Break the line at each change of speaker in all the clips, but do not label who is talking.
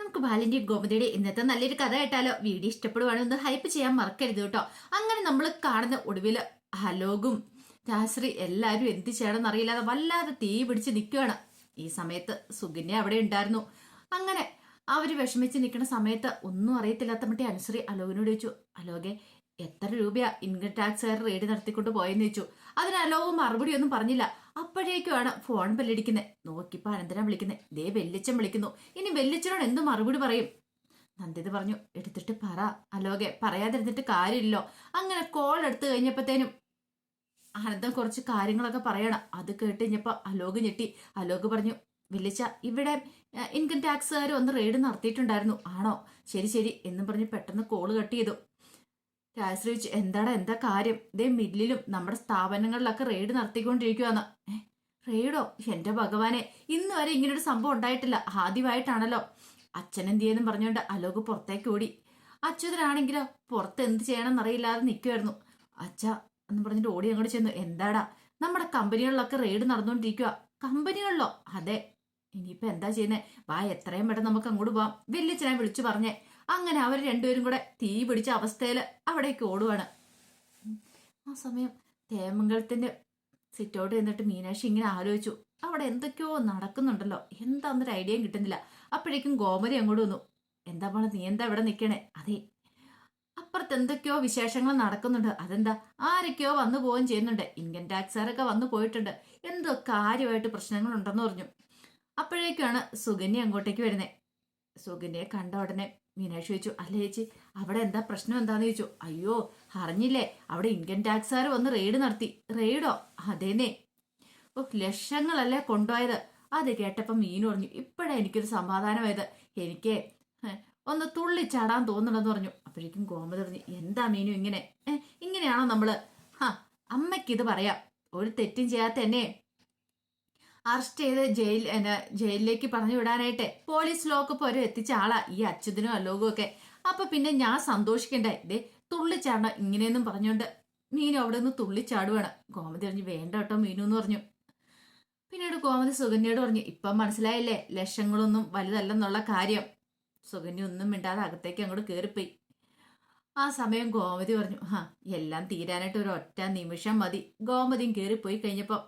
നമുക്ക് ബാലിന്റെയും ഗോമതിയുടെ ഇന്നത്തെ നല്ലൊരു കഥ കേട്ടാലോ? വീഡിയോ ഇഷ്ടപ്പെടുവാണെങ്കിൽ ഒന്ന് ഹൈപ്പ് ചെയ്യാൻ മറക്കരുത് കേട്ടോ. അങ്ങനെ നമ്മൾ കാണുന്ന ഒടുവില് ഹലോകും രാശ്രീ എല്ലാരും എന്ത് ചെയ്യണമെന്ന് അറിയില്ലാതെ വല്ലാതെ തീ പിടിച്ച് നിൽക്കുകയാണ്. ഈ സമയത്ത് സുകന്യ അവിടെ ഉണ്ടായിരുന്നു. അങ്ങനെ അവര് വിഷമിച്ച് നിൽക്കുന്ന സമയത്ത് ഒന്നും അറിയത്തില്ലാത്ത മറ്റേ അനുശ്രീ അലോകിനോട് ചോദിച്ചു, അലോകെ എത്ര രൂപയാ ഇൻകം ടാക്സുകാർ റെയ്ഡ് നടത്തിക്കൊണ്ട് പോയെന്ന് ചോദിച്ചു. അതിന് അലോക് മറുപടി ഒന്നും പറഞ്ഞില്ല. അപ്പോഴേക്കുമാണ് ഫോൺ ബെല്ലടിക്കുന്നത്. നോക്കിപ്പോ അനന്തരം വിളിക്കുന്നത്, ദേ വെല്ലിച്ചൻ വിളിക്കുന്നു. ഇനി വെല്ലിച്ചനോട് എന്ത് മറുപടി പറയും? നന്ദിത പറഞ്ഞു, എടുത്തിട്ട് പറ അലോകെ, പറയാതിരുന്നിട്ട് കാര്യമില്ലോ. അങ്ങനെ കോൾ എടുത്തു കഴിഞ്ഞപ്പോഴത്തേനും അനന്തം കുറച്ച് കാര്യങ്ങളൊക്കെ പറയണം. അത് കേട്ട് കഴിഞ്ഞപ്പോ അലോക് ഞെട്ടി. അലോക് പറഞ്ഞു, വെല്ലിച്ച ഇവിടെ ഇൻകം ടാക്സുകാർ ഒന്ന് റെയ്ഡ് നടത്തിയിട്ടുണ്ടായിരുന്നു. ആണോ? ശരി ശരി എന്നും പറഞ്ഞ് പെട്ടെന്ന് കോള് കട്ട് ചെയ്തു. രാജശ്രീ എന്താടാ, എന്താ കാര്യം? ഇതേ മില്ലിലും നമ്മുടെ സ്ഥാപനങ്ങളിലൊക്കെ റെയ്ഡ് നടത്തിക്കൊണ്ടിരിക്കുവാന്ന്. റെയ്ഡോ? എന്റെ ഭഗവാനെ, ഇന്ന് വരെ ഇങ്ങനൊരു സംഭവം ഉണ്ടായിട്ടില്ല. ആദ്യമായിട്ടാണല്ലോ. അച്ഛൻ എന്ത് ചെയ്യുന്നു പറഞ്ഞുകൊണ്ട് അലോക് പുറത്തേക്ക് ഓടി. അച്യുതനാണെങ്കിലോ പുറത്ത് എന്ത് ചെയ്യണം എന്നറിയില്ലാതെ നിൽക്കുമായിരുന്നു. അച്ഛ എന്ന് പറഞ്ഞിട്ട് ഓടി അങ്ങോട്ട് ചെന്നു. എന്താടാ? നമ്മുടെ കമ്പനികളിലൊക്കെ റെയ്ഡ് നടന്നുകൊണ്ടിരിക്കുക. കമ്പനികളിലോ? അതെ. ഇനിയിപ്പോ എന്താ ചെയ്യുന്നേ? വാ, എത്രയും പെട്ടെന്ന് നമുക്ക് അങ്ങോട്ട് പോവാം. വെല്ലിച്ചനെ വിളിച്ചു പറഞ്ഞേ. അങ്ങനെ അവർ രണ്ടുപേരും കൂടെ തീ പിടിച്ച അവസ്ഥയിൽ അവിടേക്ക് ഓടുവാണ്. ആ സമയം തേമംഗലത്തിന്റെ സിറ്റൗട്ട് എന്നിട്ട് മീനാക്ഷി ഇങ്ങനെ ആലോചിച്ചു. അവിടെ എന്തൊക്കെയോ നടക്കുന്നുണ്ടല്ലോ, എന്താന്നൊരു ഐഡിയയും കിട്ടുന്നില്ല. അപ്പോഴേക്കും ഗോമതി അങ്ങോട്ട് വന്നു. എന്താ പോണ, നീ എന്താ ഇവിടെ നിൽക്കണേ? അതെ, അപ്പുറത്ത് എന്തൊക്കെയോ വിശേഷങ്ങൾ നടക്കുന്നുണ്ട്. അതെന്താ? ആരൊക്കെയോ വന്നു പോവുകയും ചെയ്യുന്നുണ്ട്. ഇൻകം ടാക്സുകാരൊക്കെ വന്നു പോയിട്ടുണ്ട്. എന്തോ കാര്യമായിട്ട് പ്രശ്നങ്ങൾ ഉണ്ടെന്ന് പറഞ്ഞു. അപ്പോഴേക്കാണ് സുകന്യ അങ്ങോട്ടേക്ക് വരുന്നത്. സുകന്യയെ കണ്ട ഉടനെ മീനാക്ഷി ചോദിച്ചു, അല്ല ചേച്ചി, അവിടെ എന്താ പ്രശ്നം എന്താന്ന് ചോദിച്ചു. അയ്യോ, അറിഞ്ഞില്ലേ? അവിടെ ഇൻകം ടാക്സുകാർ വന്ന് റെയ്ഡ് നടത്തി. റെയ്ഡോ? അതേനെ. ഓ, ലക്ഷങ്ങളല്ലേ കൊണ്ടുപോയത്. അത് കേട്ടപ്പം മീനു പറഞ്ഞു, ഇപ്പോഴാ എനിക്കൊരു സമാധാനമായത്. എനിക്ക് ഒന്ന് തുള്ളിച്ചാടാൻ തോന്നണമെന്ന് പറഞ്ഞു. അപ്പോഴേക്കും ഗോമതി പറഞ്ഞു, എന്താ മീനു ഇങ്ങനെ? ഇങ്ങനെയാണോ നമ്മള്? ഹാ, അമ്മയ്ക്കിത് പറയാം. ഒരു തെറ്റും ചെയ്യാത്ത എന്നെ അറസ്റ്റ് ചെയ്ത് ജയിലിലേക്ക് പറഞ്ഞു വിടാനായിട്ട് പോലീസ് ലോക്കപ്പ് വരെ എത്തിച്ച ആളാ ഈ അച്യുതനും അലോകും ഒക്കെ. അപ്പൊ പിന്നെ ഞാൻ സന്തോഷിക്കണ്ടേ? ഇതേ തുള്ളിച്ചാടണം ഇങ്ങനെയൊന്നും പറഞ്ഞോണ്ട് മീനു അവിടെ നിന്ന് തുള്ളിച്ചാടുവാണ്. ഗോമതി പറഞ്ഞു, വേണ്ട കേട്ടോ മീനു എന്ന് പറഞ്ഞു. പിന്നീട് ഗോമതി സുകന്യയോട് പറഞ്ഞു, ഇപ്പം മനസ്സിലായില്ലേ ലക്ഷങ്ങളൊന്നും വലുതല്ലെന്നുള്ള കാര്യം. സുകന്യ ഒന്നും മിണ്ടാതെ അകത്തേക്ക് അങ്ങോട്ട് കയറിപ്പോയി. ആ സമയം ഗോമതി പറഞ്ഞു, എല്ലാം തീരാനായിട്ട് ഒരു ഒറ്റ നിമിഷം മതി. ഗോമതിയും കയറിപ്പോയി കഴിഞ്ഞപ്പോ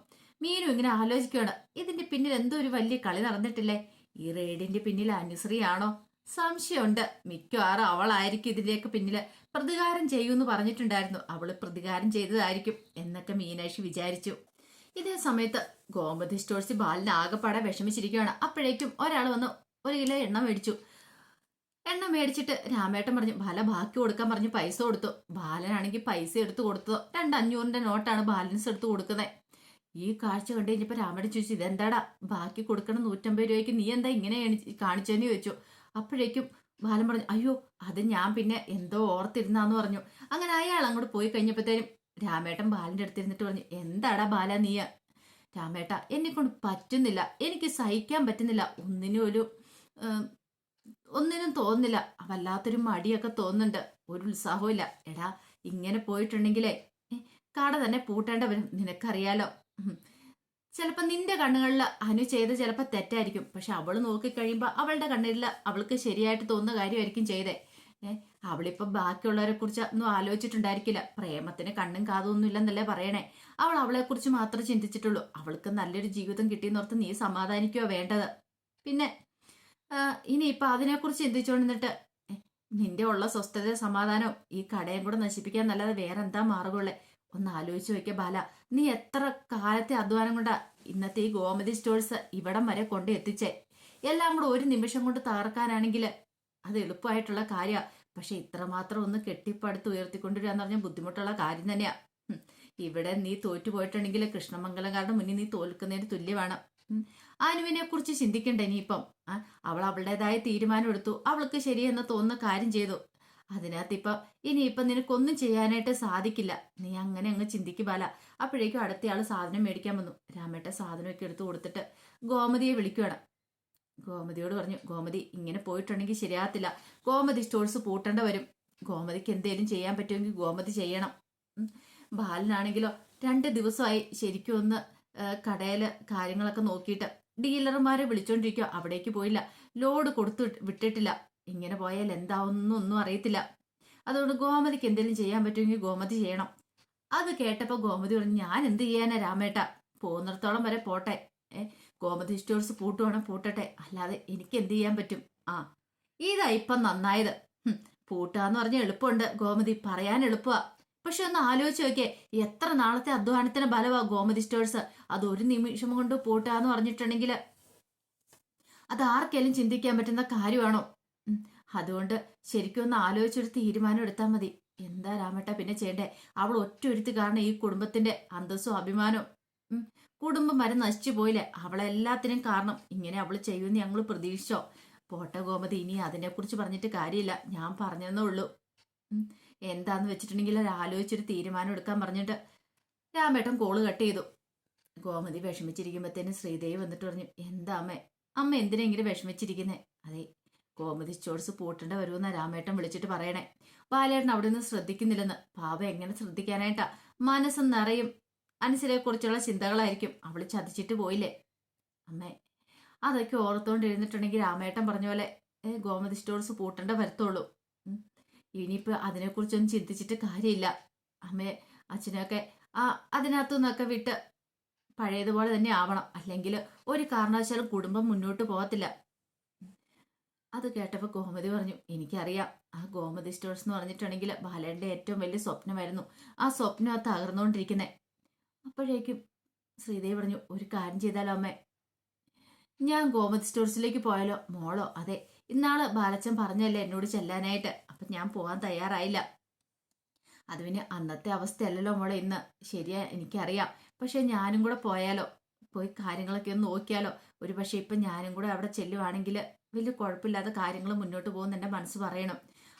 മീനു ഇങ്ങനെ ആലോചിക്കുകയാണ്, ഇതിന്റെ പിന്നിൽ എന്തോ ഒരു വലിയ കളി നടന്നിട്ടില്ലേ? ഈ റെയ്ഡിന്റെ പിന്നിൽ അനുശ്രീയാണോ? സംശയമുണ്ട്. മിക്കവാറും അവളായിരിക്കും ഇതിന്റെയൊക്കെ പിന്നില്. പ്രതികാരം ചെയ്യൂന്ന് പറഞ്ഞിട്ടുണ്ടായിരുന്നു. അവള് പ്രതികാരം ചെയ്തതായിരിക്കും എന്നൊക്കെ മീനാക്ഷി വിചാരിച്ചു. ഇതേ സമയത്ത് ഗോമതി സ്റ്റോഴ്സ് ബാലിന് ആകെപ്പാടെ വിഷമിച്ചിരിക്കുകയാണ്. അപ്പോഴേക്കും ഒരാൾ വന്ന് 1 കിലോ എണ്ണ മേടിച്ചു. എണ്ണ മേടിച്ചിട്ട് രാമേട്ടൻ പറഞ്ഞു, ബാല ബാക്കി കൊടുക്കാൻ പറഞ്ഞു പൈസ കൊടുത്തു. ബാലനാണെങ്കിൽ പൈസ എടുത്തു കൊടുത്തതോ 2 500-ന്റെ നോട്ടാണ് ബാലൻസ് എടുത്ത് കൊടുക്കുന്നത്. ഈ കാഴ്ച കണ്ടു കഴിഞ്ഞപ്പോ രാമേട്ടൻ ചോദിച്ചു, ഇതെന്താടാ ബാക്കി കൊടുക്കണം 150 രൂപയ്ക്ക്, നീ എന്താ ഇങ്ങനെ കാണിച്ചെന്ന് ചോദിച്ചു. അപ്പോഴേക്കും ബാലൻ പറഞ്ഞു, അയ്യോ അത് ഞാൻ പിന്നെ എന്തോ ഓർത്തിരുന്നാന്ന് പറഞ്ഞു. അങ്ങനെ അയാൾ അങ്ങോട്ട് പോയി കഴിഞ്ഞപ്പോഴത്തേനും രാമേട്ടൻ ബാലിന്റെ അടുത്തിരുന്നിട്ട് പറഞ്ഞു, എന്താടാ ബാല നീ? രാമേട്ട, എന്നെ കൊണ്ട് പറ്റുന്നില്ല, എനിക്ക് സഹിക്കാൻ പറ്റുന്നില്ല. ഒന്നിനും തോന്നുന്നില്ല. വല്ലാത്തൊരു മടിയൊക്കെ തോന്നുന്നുണ്ട്. ഒരു ഉത്സാഹവും ഇല്ല. എടാ, ഇങ്ങനെ പോയിട്ടുണ്ടെങ്കിലേ കട തന്നെ പൂട്ടേണ്ട വരും. നിനക്കറിയാലോ. ചിലപ്പോ നിന്റെ കണ്ണുകളിൽ അനു ചെയ്ത് ചിലപ്പോ തെറ്റായിരിക്കും. പക്ഷെ അവള് നോക്കിക്കഴിയുമ്പോ അവളുടെ കണ്ണിൽ അവൾക്ക് ശരിയായിട്ട് തോന്നുന്ന കാര്യമായിരിക്കും ചെയ്തേ. അവളിപ്പം ബാക്കിയുള്ളവരെ കുറിച്ച് ഒന്നും ആലോചിച്ചിട്ടുണ്ടായിരിക്കില്ല. പ്രേമത്തിന് കണ്ണും കാതൊന്നും ഇല്ലെന്നല്ലേ പറയണേ. അവൾ അവളെ കുറിച്ച് മാത്രമേ ചിന്തിച്ചിട്ടുള്ളൂ. അവൾക്ക് നല്ലൊരു ജീവിതം കിട്ടിയെന്നോർത്ത് നീ സമാധാനിക്കുകയോ വേണ്ടത്. പിന്നെ ഇനിയിപ്പൊ അതിനെക്കുറിച്ച് ചിന്തിച്ചോണ്ടിട്ട് നിന്റെ ഉള്ള സ്വസ്ഥത സമാധാനവും ഈ കടയും കൂടെ നശിപ്പിക്കാൻ നല്ലത് വേറെന്താ മാർഗമുള്ളേ? ഒന്ന് ആലോചിച്ച് നോക്കിയ ബാല, നീ എത്ര കാലത്തെ അധ്വാനം കൊണ്ടാ ഇന്നത്തെ ഈ ഗോമതി സ്റ്റോഴ്സ് ഇവിടം വരെ കൊണ്ട് എത്തിച്ചേ. എല്ലാം കൂടെ ഒരു നിമിഷം കൊണ്ട് തകർക്കാനാണെങ്കിൽ അത് എളുപ്പമായിട്ടുള്ള കാര്യമാണ്. പക്ഷെ ഇത്രമാത്രം ഒന്ന് കെട്ടിപ്പടുത്ത് ഉയർത്തിക്കൊണ്ടുവരിക എന്ന് പറഞ്ഞാൽ ബുദ്ധിമുട്ടുള്ള കാര്യം തന്നെയാ. ഇവിടെ നീ തോറ്റുപോയിട്ടുണ്ടെങ്കിൽ കൃഷ്ണമംഗലംകാരുടെ മുന്നിൽ നീ തോൽക്കുന്നതിന് തുല്യമാണ്. അനുവിനെ കുറിച്ച് ചിന്തിക്കണ്ടേ ഇനിയിപ്പം? അവൾ അവളുടേതായ തീരുമാനം എടുത്തു. അവൾക്ക് ശരിയെന്ന് തോന്നുന്ന കാര്യം ചെയ്തു. അതിനകത്ത് ഇനിയിപ്പം നിനക്കൊന്നും ചെയ്യാനായിട്ട് സാധിക്കില്ല. നീ അങ്ങനെ അങ്ങ് ചിന്തിക്ക് ബാല. അപ്പോഴേക്കും അടുത്തയാള് സാധനം മേടിക്കാൻ വന്നു. രാമേട്ട സാധനമൊക്കെ എടുത്തു കൊടുത്തിട്ട് ഗോമതിയെ വിളിക്കുകയാണ്. ഗോമതിയോട് പറഞ്ഞു, ഗോമതി ഇങ്ങനെ പോയിട്ടുണ്ടെങ്കിൽ ശരിയാകത്തില്ല. ഗോമതി സ്റ്റോഴ്സ് പൂട്ടേണ്ട വരും. ഗോമതിക്ക് എന്തേലും ചെയ്യാൻ പറ്റുമെങ്കിൽ ഗോമതി ചെയ്യണം. ബാലനാണെങ്കിലോ 2 ദിവസമായി ശരിക്കും ഒന്ന് കടയില് കാര്യങ്ങളൊക്കെ നോക്കിയിട്ട് ഡീലർമാരെ വിളിച്ചോണ്ടിരിക്കുക. അവിടേക്ക് പോയില്ല. ലോഡ് കൊടുത്തു വിട്ടിട്ടില്ല. ഇങ്ങനെ പോയാൽ എന്താവുന്നൊന്നും അറിയത്തില്ല. അതുകൊണ്ട് ഗോമതിക്ക് എന്തെങ്കിലും ചെയ്യാൻ പറ്റുമെങ്കിൽ ഗോമതി ചെയ്യണം. അത് കേട്ടപ്പോൾ ഗോമതി പറഞ്ഞു, ഞാൻ എന്ത് ചെയ്യാനാ രാമേട്ട, പോകുന്നിടത്തോളം വരെ പോട്ടെ. ഗോമതി സ്റ്റോഴ്സ് പൂട്ടുവാണെങ്കിൽ പൂട്ടട്ടെ, അല്ലാതെ എനിക്ക് എന്ത് ചെയ്യാൻ പറ്റും. ആ ഇതാ ഇപ്പം നന്നായത്. പൂട്ടാന്ന് പറഞ്ഞ എളുപ്പമുണ്ട് ഗോമതി, പറയാൻ എളുപ്പമാ. പക്ഷെ ഒന്ന് ആലോചിച്ച് നോക്കിയേ, എത്ര നാളത്തെ അധ്വാനത്തിന് ബലവാ ഗോമതി സ്റ്റോഴ്സ്. അത് ഒരു നിമിഷം കൊണ്ട് പൂട്ടാന്ന് പറഞ്ഞിട്ടുണ്ടെങ്കിൽ അത് ആർക്കെങ്കിലും ചിന്തിക്കാൻ പറ്റുന്ന കാര്യമാണോ? അതുകൊണ്ട് ശരിക്കും ഒന്ന് ആലോചിച്ചൊരു തീരുമാനം എടുത്താൽ മതി. എന്താ രാമേട്ട പിന്നെ ചെയ്യണ്ടേ? അവൾ ഒറ്റൊരുത്തി കാരണം ഈ കുടുംബത്തിന്റെ അന്തസ്സും അഭിമാനവും, കുടുംബം വരെ നശിച്ചു പോയില്ലേ. അവളെല്ലാത്തിനും കാരണം. ഇങ്ങനെ അവൾ ചെയ്യുമെന്ന് ഞങ്ങൾ പ്രതീക്ഷിച്ചോ? പോട്ടെ ഗോമതി, ഇനി അതിനെക്കുറിച്ച് പറഞ്ഞിട്ട് കാര്യമില്ല. ഞാൻ പറഞ്ഞെന്നേ ഉള്ളൂ. എന്താന്ന് വെച്ചിട്ടുണ്ടെങ്കിൽ ആലോചിച്ചൊരു തീരുമാനം എടുക്കാൻ പറഞ്ഞിട്ട് രാമേട്ടൻ കോള് കട്ട് ചെയ്തു. ഗോമതി വിഷമിച്ചിരിക്കുമ്പോഴത്തേനും ശ്രീദേവി വന്നിട്ട് പറഞ്ഞു, എന്താ അമ്മ, അമ്മ എന്തിനാ ഇങ്ങനെ വിഷമിച്ചിരിക്കുന്നേ? അതെ, ഗോമതി സ്റ്റോഴ്സ് പൂട്ടേണ്ട വരുമെന്നാ രാമേട്ടൻ വിളിച്ചിട്ട് പറയണേ. ബാലേട്ടൻ അവിടെ നിന്ന് ശ്രദ്ധിക്കുന്നില്ലെന്ന്. പാവ എങ്ങനെ ശ്രദ്ധിക്കാനായിട്ടാ? മനസ്സ് നിറയും അനുസരിയെ കുറിച്ചുള്ള ചിന്തകളായിരിക്കും. അവള് ചതിച്ചിട്ട് പോയില്ലേ അമ്മേ. അതൊക്കെ ഓർത്തോണ്ടിരുന്നിട്ടുണ്ടെങ്കിൽ രാമേട്ടൻ പറഞ്ഞ പോലെ ഗോമതി സ്റ്റോഴ്സ് പൂട്ടേണ്ട വരത്തുള്ളൂ. ഇനിയിപ്പോ അതിനെക്കുറിച്ചൊന്നും ചിന്തിച്ചിട്ട് കാര്യമില്ല അമ്മേ. അച്ഛനൊക്കെ അതിനകത്തു നിന്നൊക്കെ വിട്ട് പഴയതുപോലെ തന്നെ ആവണം. അല്ലെങ്കിൽ ഒരു കാരണവശാലും കുടുംബം മുന്നോട്ട് പോകത്തില്ല. അത് കേട്ടപ്പോൾ ഗോമതി പറഞ്ഞു, എനിക്കറിയാം. ആ ഗോമതി സ്റ്റോഴ്സ് എന്ന് പറഞ്ഞിട്ടുണ്ടെങ്കിൽ ബാലേട്ടൻ്റെ ഏറ്റവും വലിയ സ്വപ്നമായിരുന്നു. ആ സ്വപ്നം തകർന്നുകൊണ്ടിരിക്കുന്നേ. അപ്പോഴേക്കും ശ്രീദേവി പറഞ്ഞു, ഒരു കാര്യം ചെയ്താലോ അമ്മേ, ഞാൻ ഗോമതി സ്റ്റോഴ്സിലേക്ക് പോയാലോ? മോളോ? അതെ, ഇന്നാള് ബാലച്ചൻ പറഞ്ഞല്ലേ എന്നോട് ചെല്ലാനായിട്ട്. അപ്പൊ ഞാൻ പോകാൻ തയ്യാറായില്ല. അത് പിന്നെ അന്നത്തെ അവസ്ഥയല്ലല്ലോ മോളെ ഇന്ന്. ശരിയാ, എനിക്കറിയാം. പക്ഷെ ഞാനും കൂടെ പോയാലോ? പോയി കാര്യങ്ങളൊക്കെ ഒന്ന് നോക്കിയാലോ? ഒരു പക്ഷെ ഇപ്പം ഞാനും കൂടെ അവിടെ ചെല്ലുവാണെങ്കിൽ വലിയ കുഴപ്പമില്ലാത്ത കാര്യങ്ങൾ മുന്നോട്ട് പോകുന്ന എൻ്റെ മനസ്സ് പറയണം.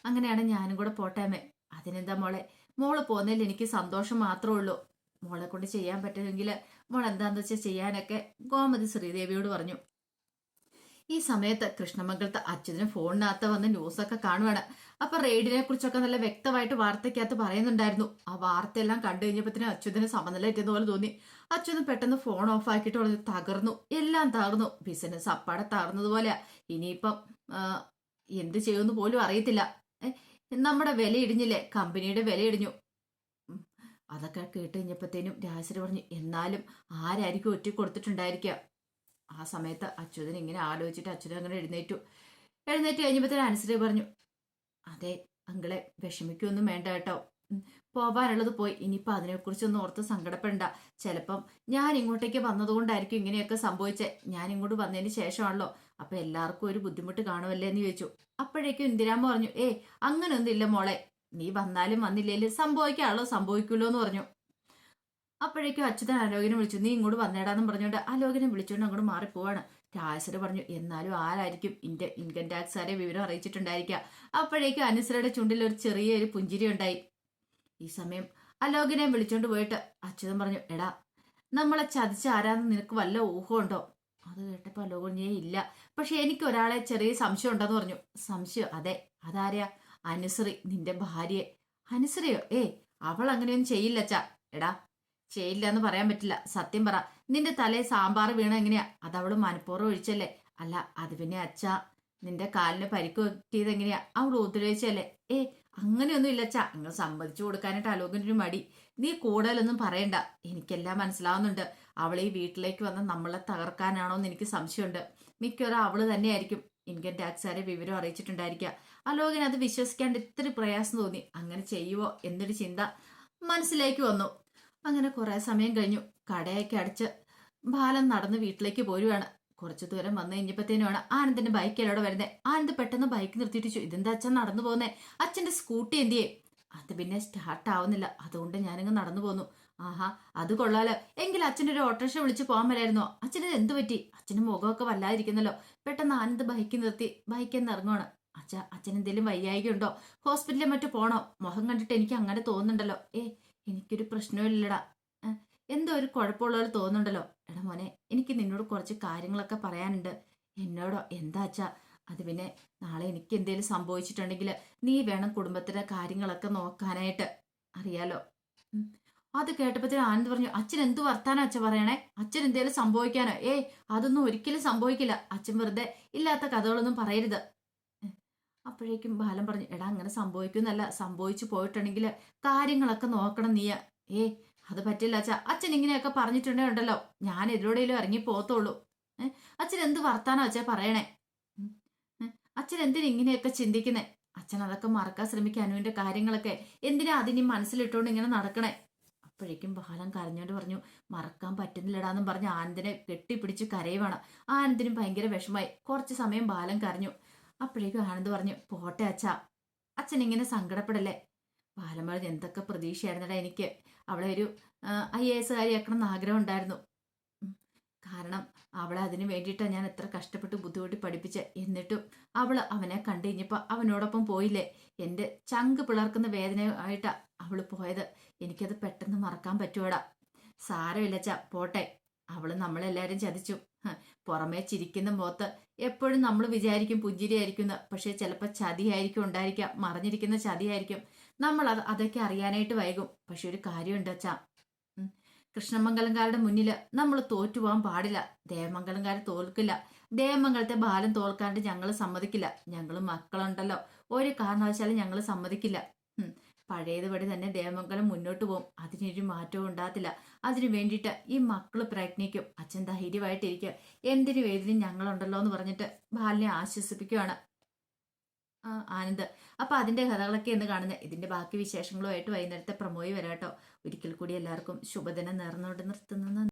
അങ്ങനെയാണ് ഞാനും കൂടെ പോട്ടേമേ. അതിനെന്താ മോളെ, മോള് പോകുന്നതിൽ എനിക്ക് സന്തോഷം മാത്രമേ ഉള്ളൂ. മോളെ കൊണ്ട് ചെയ്യാൻ പറ്റുമെങ്കിൽ മോൾ എന്താന്ന് വെച്ചാൽ ചെയ്യാനൊക്കെ ഗോമതി ശ്രീദേവിയോട് പറഞ്ഞു. ഈ സമയത്ത് കൃഷ്ണമംഗലത്ത് അച്യുതന് ഫോണിനകത്ത് വന്ന് ന്യൂസൊക്കെ കാണുവാണ്. അപ്പൊ റെയ്ഡിനെ കുറിച്ചൊക്കെ നല്ല വ്യക്തമായിട്ട് വാർത്തയ്ക്കകത്ത് പറയുന്നുണ്ടായിരുന്നു. ആ വാർത്തയെല്ലാം കണ്ടു കഴിഞ്ഞപ്പോഴത്തേനും അച്യുതന് സമനില തെറ്റിയെന്ന് പോലെ തോന്നി. അച്യുതൻ പെട്ടെന്ന് ഫോൺ ഓഫ് ആക്കിയിട്ട് പറഞ്ഞു, തകർന്നു, എല്ലാം തകർന്നു, ബിസിനസ് അപ്പാടെ തകർന്നതുപോലെ. ഇനിയിപ്പം എന്ത് ചെയ്യുമെന്ന് പോലും അറിയത്തില്ല. നമ്മുടെ വില ഇടിഞ്ഞില്ലേ, കമ്പനിയുടെ വില ഇടിഞ്ഞു. അതൊക്കെ കേട്ട് കഴിഞ്ഞപ്പോഴത്തേനും രാജശ്രീ പറഞ്ഞു, എന്നാലും ആരായിരിക്കും ഒറ്റ കൊടുത്തിട്ടുണ്ടായിരിക്കുക. ആ സമയത്ത് അച്യുതൻ ഇങ്ങനെ ആലോചിച്ചിട്ട് അച്യുതൻ അങ്ങനെ എഴുന്നേറ്റ് കഴിഞ്ഞപ്പോഴത്തേനും അനുശ്രീ പറഞ്ഞു, അതെ അങ്കിളെ, വിഷമിക്കൊന്നും വേണ്ട കേട്ടോ. പോവാനുള്ളത് പോയി. ഇനിയിപ്പോൾ അതിനെക്കുറിച്ചൊന്നും ഓർത്ത് സങ്കടപ്പെടണ്ട. ചിലപ്പം ഞാൻ ഇങ്ങോട്ടേക്ക് വന്നതുകൊണ്ടായിരിക്കും ഇങ്ങനെയൊക്കെ സംഭവിച്ചേ. ഞാൻ ഇങ്ങോട്ട് വന്നതിന് ശേഷമാണല്ലോ. അപ്പൊ എല്ലാവർക്കും ഒരു ബുദ്ധിമുട്ട് കാണുമല്ലേ എന്ന് ചോദിച്ചു. അപ്പോഴേക്കും ഇന്ദിരാമ്മ പറഞ്ഞു, അങ്ങനൊന്നും ഇല്ല മോളെ, നീ വന്നാലും വന്നില്ലേലും സംഭവിക്കാനുള്ളോ സംഭവിക്കുമല്ലോ എന്ന് പറഞ്ഞു. അപ്പോഴേക്കും അച്യുതൻ അലോകിനെ വിളിച്ചു, നീ ഇങ്ങോട്ട് വന്നേടാന്നും പറഞ്ഞുകൊണ്ട് അലോകിനെ വിളിച്ചുകൊണ്ട് അങ്ങോട്ട് മാറിപ്പോവാണ്. രാജശ്രീ പറഞ്ഞു, എന്നാലും ആരായിരിക്കും ഇൻകം ടാക്സുകാരെ വിവരം അറിയിച്ചിട്ടുണ്ടായിരിക്കുക. അപ്പോഴേക്കും അനുസരയുടെ ചുണ്ടിൽ ഒരു ചെറിയൊരു പുഞ്ചിരി ഉണ്ടായി. ഈ സമയം അലോകിനെ വിളിച്ചോണ്ട് പോയിട്ട് അച്യുതൻ പറഞ്ഞു, എടാ, നമ്മളെ ചതിച്ച ആരാന്ന് നിനക്ക് വല്ല ഊഹമുണ്ടോ? അത് കേട്ടപ്പോൾ അലോക് പറഞ്ഞു, ഇല്ല, പക്ഷെ എനിക്ക് ഒരാളെ ചെറിയ സംശയം ഉണ്ടെന്ന് പറഞ്ഞു. സംശയം? അതെ, അതാരെയാ? അനുശ്രീ, നിന്റെ ഭാര്യയെ. അനുശ്രീയോ? അവൾ അങ്ങനെയൊന്നും ചെയ്യില്ലച്ചാ. എടാ, ചെയ്യില്ല എന്ന് പറയാൻ പറ്റില്ല. സത്യം പറ, നിന്റെ തലയിൽ സാമ്പാർ വീണ എങ്ങനെയാ? അത് അവള് മനഃപൂർവ്വം ഒഴിച്ചല്ലേ? അല്ല, അത് പിന്നെ അച്ഛാ, നിന്റെ കാലിന് പരിക്ക് പറ്റിയത് എങ്ങനെയാ? അവൾ ഉപദ്രവിച്ചല്ലേ? അങ്ങനെയൊന്നും ഇല്ല അച്ഛാ. നിങ്ങൾ സമ്മതിച്ചു കൊടുക്കാനായിട്ട് അലോകിനൊരു മടി. നീ കൂടുതലൊന്നും പറയണ്ട, എനിക്കെല്ലാം മനസ്സിലാവുന്നുണ്ട്. അവൾ ഈ വീട്ടിലേക്ക് വന്ന് നമ്മളെ തകർക്കാനാണോ എന്ന് എനിക്ക് സംശയമുണ്ട്. മിക്കവാറും അവള് തന്നെയായിരിക്കും ഇൻകം ടാക്സുകാരെ വിവരം അറിയിച്ചിട്ടുണ്ടായിരിക്കുക. അലോകിന് അത് വിശ്വസിക്കാണ്ട് ഇത്തിരി പ്രയാസം തോന്നി. അങ്ങനെ ചെയ്യുവോ എന്നൊരു ചിന്ത മനസ്സിലേക്ക് വന്നു. അങ്ങനെ കുറെ സമയം കഴിഞ്ഞു. കടയൊക്കെ അടച്ച് ബാലൻ നടന്ന് വീട്ടിലേക്ക് പോരുവാണ്. കുറച്ചു ദൂരം വന്നു കഴിഞ്ഞപ്പോഴത്തേനുമാണ് ആനന്ദിന്റെ ബൈക്ക് അവിടെ വരുന്നത്. ആനന്ദ് പെട്ടെന്ന് ബൈക്ക് നിർത്തിയിട്ടിച്ചു. ഇതെന്താ അച്ഛൻ നടന്നു പോകുന്നേ? അച്ഛന്റെ സ്കൂട്ടി എന്തിയേ? അത് പിന്നെ സ്റ്റാർട്ട് ആവുന്നില്ല, അതുകൊണ്ട് ഞാനിങ്ങ് നടന്നു പോന്നു. ആഹാ, അത് കൊള്ളാലോ. എങ്കിൽ അച്ഛൻ്റെ ഒരു ഓട്ടോറിക്ഷ വിളിച്ച് പോകാൻ മേലായിരുന്നോ? അച്ഛന് എന്ത് പറ്റി? അച്ഛന് മുഖമൊക്കെ വല്ലാതിരിക്കുന്നല്ലോ. പെട്ടെന്ന് ആനന്ദ് ബൈക്ക് നിർത്തി ബൈക്കിൽ നിന്ന് ഇറങ്ങുവാണ്. അച്ഛൻ എന്തെങ്കിലും വയ്യായിക ഉണ്ടോ? ഹോസ്പിറ്റലിൽ മറ്റോ പോണോ? മുഖം കണ്ടിട്ട് എനിക്ക് അങ്ങനെ തോന്നുന്നുണ്ടല്ലോ. എനിക്കൊരു പ്രശ്നമില്ലടാ. എന്തോ ഒരു കുഴപ്പമുള്ളവർ തോന്നുന്നുണ്ടല്ലോ. എടാ മോനെ, എനിക്ക് നിന്നോട് കുറച്ച് കാര്യങ്ങളൊക്കെ പറയാനുണ്ട്. എന്നോടോ? എന്താ അച്ഛാ? അത് പിന്നെ നാളെ എനിക്ക് എന്തെങ്കിലും സംഭവിച്ചിട്ടുണ്ടെങ്കിൽ നീ വേണം കുടുംബത്തിലെ കാര്യങ്ങളൊക്കെ നോക്കാനായിട്ട്. അറിയാലോ, അത് കേട്ടപ്പോഴത്തേനും ആനന്ദ് പറഞ്ഞു, അച്ഛൻ എന്ത് വർത്താനം അച്ഛൻ പറയണേ, അച്ഛൻ എന്തേലും സംഭവിക്കാനോ? അതൊന്നും ഒരിക്കലും സംഭവിക്കില്ല. അച്ഛൻ വെറുതെ ഇല്ലാത്ത കഥകളൊന്നും പറയരുത്. അപ്പോഴേക്കും ബാലൻ പറഞ്ഞു, എടാ അങ്ങനെ സംഭവിക്കുന്നല്ല, സംഭവിച്ചു പോയിട്ടുണ്ടെങ്കിൽ കാര്യങ്ങളൊക്കെ നോക്കണം നീ. ഏ അത് പറ്റില്ല അച്ഛാ, അച്ഛൻ ഇങ്ങനെയൊക്കെ പറഞ്ഞിട്ടുണ്ടല്ലോ, ഞാൻ എതിരോടെങ്കിലും ഇറങ്ങി പോകത്തുള്ളൂ. അച്ഛൻ എന്ത് വർത്താനോ അച്ഛാ പറയണേ? ഉം, ഏ, അച്ഛൻ എന്തിനാ ഇങ്ങനെയൊക്കെ ചിന്തിക്കുന്നേ? അച്ഛൻ അതൊക്കെ മറക്കാൻ ശ്രമിക്കുക, അനുവിന്റെ കാര്യങ്ങളൊക്കെ എന്തിനാ അതിനി മനസ്സിലിട്ടുകൊണ്ട് ഇങ്ങനെ നടക്കണേ? അപ്പോഴേക്കും ബാലൻ കരഞ്ഞോണ്ട് പറഞ്ഞു, മറക്കാൻ പറ്റുന്നില്ലടാന്നും പറഞ്ഞ് ആനന്ദിനെ കെട്ടിപ്പിടിച്ച് കരയുവാണ്. ആനന്ദിനും ഭയങ്കര വിഷമായി. കുറച്ച് സമയം ബാലൻ കരഞ്ഞു. അപ്പോഴേക്കും ആനന്ദ് പറഞ്ഞു, പോട്ടെ അച്ഛാ, അച്ഛൻ ഇങ്ങനെ സങ്കടപ്പെടല്ലേ. ബാലൻ പറഞ്ഞു, എന്തൊക്കെ പ്രതീക്ഷയായിരുന്നടാ എനിക്ക് അവളെ ഒരു IAS കാരിയാക്കണം എന്ന് ആഗ്രഹം ഉണ്ടായിരുന്നു. കാരണം അവളെ അതിന് വേണ്ടിയിട്ടാണ് ഞാൻ എത്ര കഷ്ടപ്പെട്ട് ബുദ്ധിമുട്ടി പഠിപ്പിച്ച്. എന്നിട്ടും അവനെ കണ്ടു കഴിഞ്ഞപ്പോൾ അവനോടൊപ്പം പോയില്ലേ. എൻ്റെ ചങ്ക് പിളർക്കുന്ന വേദനയായിട്ടാ അവള് പോയത്. എനിക്കത് പെട്ടെന്ന് മറക്കാൻ പറ്റുവാടാ. സാരമില്ലച്ചാ, പോട്ടെ. അവള് നമ്മളെല്ലാരും ചതിച്ചു. പുറമേ ചിരിക്കുന്ന മുഖത്ത് എപ്പോഴും നമ്മൾ വിചാരിക്കും പുഞ്ചിരിയായിരിക്കുന്ന, പക്ഷെ ചിലപ്പോൾ ചതിയായിരിക്കും ഉണ്ടായിരിക്കാം, മറിഞ്ഞിരിക്കുന്ന ചതിയായിരിക്കും. നമ്മൾ അതൊക്കെ അറിയാനായിട്ട് വൈകും. പക്ഷെ ഒരു കാര്യമുണ്ട് അച്ഛാ, കൃഷ്ണമംഗലംകാരുടെ മുന്നിൽ നമ്മൾ തോറ്റുപോകാൻ പാടില്ല. ദേവമംഗലംകാർ തോൽക്കില്ല. ദേവമംഗലത്തെ ബാലൻ തോൽക്കാണ്ട് ഞങ്ങൾ സമ്മതിക്കില്ല. ഞങ്ങൾ മക്കളുണ്ടല്ലോ, ഒരു കാരണവശാലും ഞങ്ങൾ സമ്മതിക്കില്ല. പഴയതുപടി തന്നെ ദേവമംഗലം മുന്നോട്ട് പോകും. അതിനൊരു മാറ്റവും ഉണ്ടാകത്തില്ല. അതിനു വേണ്ടിയിട്ട് ഈ മക്കള് പ്രയത്നിക്കും. അച്ഛൻ ധൈര്യമായിട്ടിരിക്കുക, എന്തിനു വേദിനും ഞങ്ങളുണ്ടല്ലോ എന്ന് പറഞ്ഞിട്ട് ബാലിനെ ആശ്വസിപ്പിക്കുകയാണ് ആനന്ദ്. അപ്പൊ അതിന്റെ കഥകളൊക്കെ എന്ന് കാണുന്നത്. ഇതിന്റെ ബാക്കി വിശേഷങ്ങളുമായിട്ട് വൈകുന്നേരത്തെ പ്രമോയി വരാട്ടോ. ഒരിക്കൽ കൂടി എല്ലാവർക്കും ശുഭദിനം നേർന്നുകൊണ്ട് നിർത്തുന്നു.